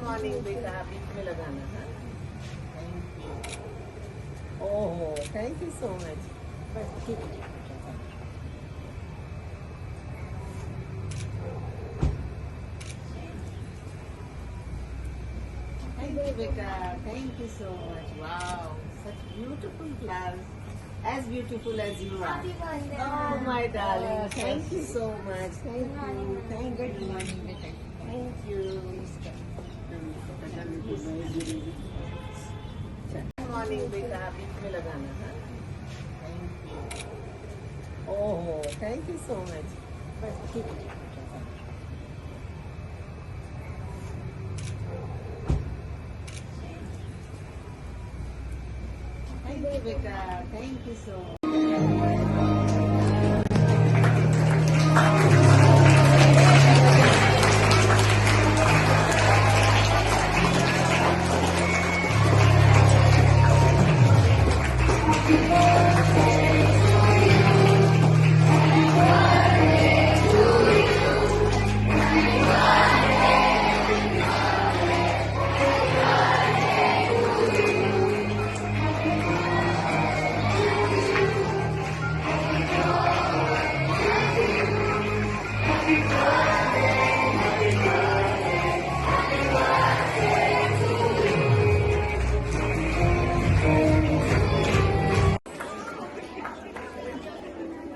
Morning बेटा, बीच में लगाना है। ओहो, थैंक यू सो मच। बस ठीक है। Thank you, beta. Thank you so much. Wow, such beautiful flowers, as beautiful as you are. Oh, my darling. Thank you so much. Thank you. Thank you. Good morning, beta. Thank you. Good morning, beta. बीच में लगाना है। ओहो, thank you so much. बस ठीक है। Thank you, beta. Thank you so much.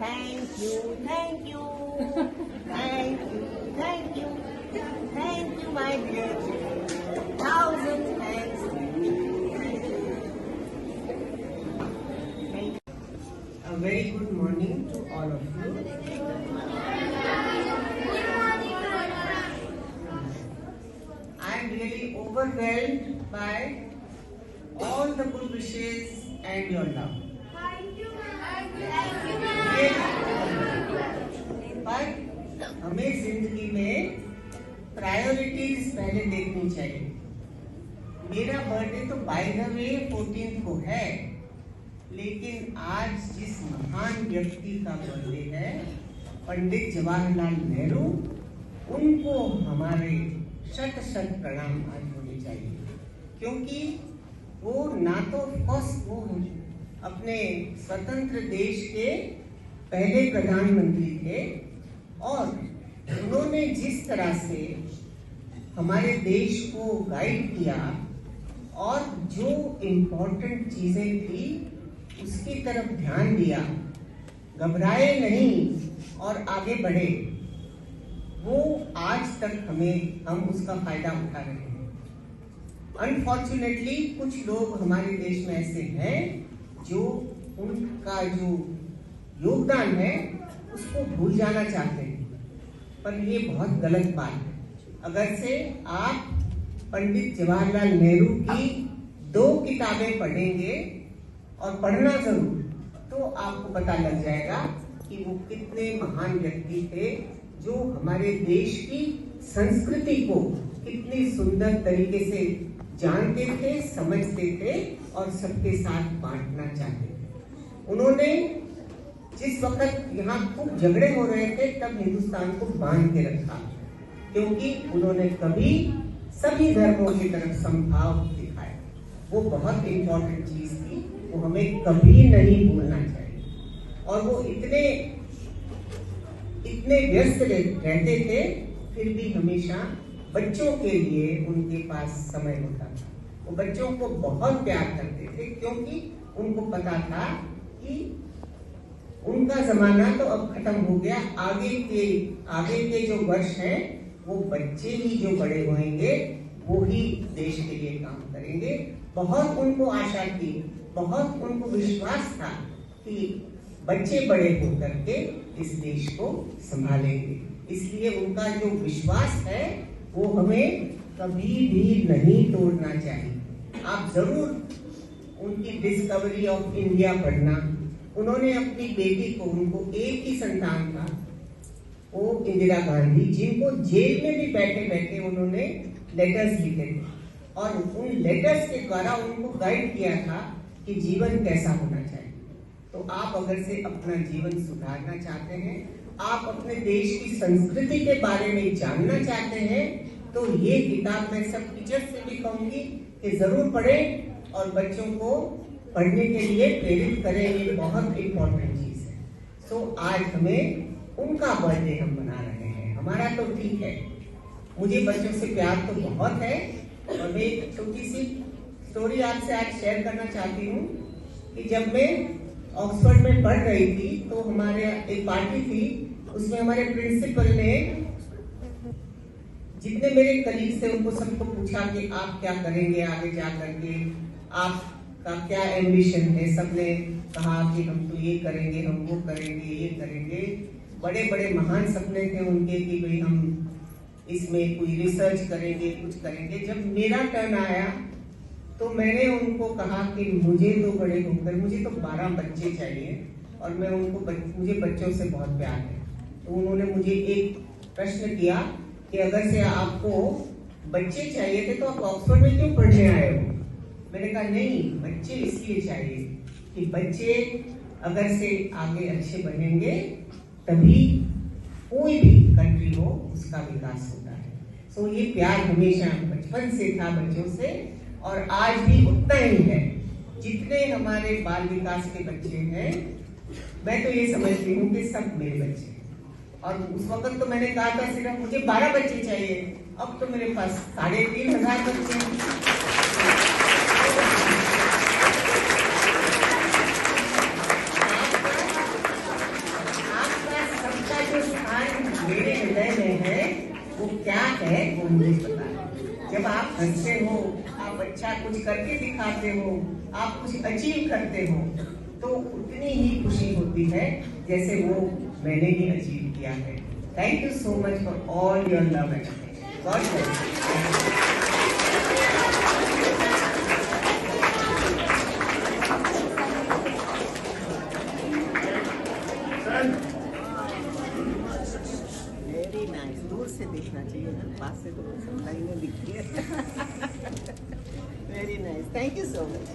Thank you, thank you, thank you, thank you, thank you, my dear. 1,000 thanks. Thank you. A very good morning to all of you. I am really overwhelmed by all the good wishes and your love. पर हमें जिंदगी में priorities पहले देखनी चाहिए। मेरा birthday तो by the way 14 को है, लेकिन आज जिस महान व्यक्ति का बर्थडे है, पंडित जवाहरलाल नेहरू, उनको हमारे शत शत प्रणाम आज होने चाहिए, क्योंकि वो ना तो फर्स्ट वो अपने स्वतंत्र देश के पहले प्रधानमंत्री थे, और उन्होंने जिस तरह से हमारे देश को गाइड किया और जो इम्पोर्टेंट चीजें थी उसकी तरफ ध्यान दिया, घबराए नहीं और आगे बढ़े, वो आज तक हम उसका फायदा उठा रहे हैं। अनफॉर्चुनेटली कुछ लोग हमारे देश में ऐसे हैं जो उनका जो योगदान है उसको भूल जाना चाहते हैं, पर ये बहुत गलत बात है। अगर से आप पंडित जवाहरलाल नेहरू की 2 किताबें पढ़ेंगे, और पढ़ना जरूर, तो आपको पता लग जाएगा कि वो कितने महान व्यक्ति थे, जो हमारे देश की संस्कृति को कितनी सुंदर तरीके से जानते थे, समझते थे और सबके साथ बांटना चाहते थे। उन्होंने जिस वक्त यहाँ खूब झगड़े हो रहे थे, तब हिंदुस्तान को बांध के रखा, क्योंकि उन्होंने कभी सभी धर्मों की तरफ समभाव दिखाया। वो बहुत इंपॉर्टेंट चीज थी, वो हमें कभी नहीं भूलना चाहिए। और वो इतने व्यस्त रहते थे, फिर भी हमेशा बच्चों के लिए उनके पास समय होता था। वो बच्चों को बहुत प्यार करते थे, क्योंकि उनको पता था कि उनका जमाना तो अब खत्म हो गया, आगे के जो वर्ष हैं वो बच्चे ही जो बड़े होंगे वो ही देश के लिए काम करेंगे। बहुत उनको आशा थी, बहुत उनको विश्वास था कि बच्चे बड़े होकर के इस देश को संभालेंगे। इसलिए उनका जो विश्वास है वो हमें कभी भी नहीं तोड़ना चाहिए। आप जरूर उनकी डिस्कवरी ऑफ इंडिया पढ़ना। उन्होंने अपनी बेटी को, उनको एक ही संतान था, वो इंदिरा गांधी, जिनको जेल में भी बैठे बैठे उन्होंने लेटर्स लिखे थे, और उन लेटर्स के द्वारा उनको गाइड किया था कि जीवन कैसा होना चाहिए। तो आप अगर से अपना जीवन सुधारना चाहते हैं, आप अपने देश की संस्कृति के बारे में जानना चाहते हैं, तो ये किताब मैं सब टीचर्स से भी कहूंगी कि जरूर पढ़ें और बच्चों को पढ़ने के लिए प्रेरित करें। ये बहुत इम्पोर्टेंट चीज है। सो आज हमें उनका बर्थडे हम मना रहे हैं, हमारा तो ठीक है। मुझे बच्चों से प्यार तो बहुत है और मैं एक छोटी सी स्टोरी आपसे आज शेयर करना चाहती हूँ कि जब मैं ऑक्सफोर्ड में पढ़ रही थी तो हमारे एक पार्टी थी, उसमें हमारे प्रिंसिपल ने जितने मेरे कलीग थे उनको सबको पूछा कि आप क्या करेंगे आगे जा करके, आपका क्या एम्बिशन है। सबने कहा कि हम तो ये करेंगे, हम वो करेंगे, ये करेंगे। बड़े बड़े महान सपने थे उनके कि भाई हम इसमें कोई रिसर्च करेंगे, कुछ करेंगे। जब मेरा टर्न आया तो मैंने उनको कहा कि मुझे तो बड़े होकर मुझे तो 12 बच्चे चाहिए और मैं उनको मुझे बच्चों से बहुत प्यार है। तो उन्होंने मुझे एक प्रश्न किया कि अगर से आपको बच्चे चाहिए थे तो आप ऑक्सफोर्ड में क्यों पढ़ने आए हो। मैंने कहा नहीं, बच्चे इसलिए चाहिए कि बच्चे अगर से आगे अच्छे बनेंगे तभी कोई भी कंट्री हो उसका विकास होता है। सो ये प्यार हमेशा बचपन से था बच्चों से और आज भी उतना ही है। जितने हमारे बाल विकास के बच्चे हैं मैं तो ये समझती हूँ कि सब मेरे बच्चे हैं। और उस वक्त तो मैंने कहा था सिर्फ मुझे 12 बच्चे चाहिए, अब तो मेरे पास 3500 बच्चे हैं। आपका सबका जो स्थान मेरे हृदय में है वो क्या है वो मुझे पता है। जब आप हंसते हो, आप अच्छा कुछ करके दिखाते हो, आप कुछ अचीव करते हो तो उतनी ही खुशी होती है जैसे वो मैंने ही अचीव किया है। Thank you so much for all your love and God bless you. Very nice. दूर से देखना चाहिए ना, पास से तो समझा ही नहीं दिखती है। Very nice, thank you so much.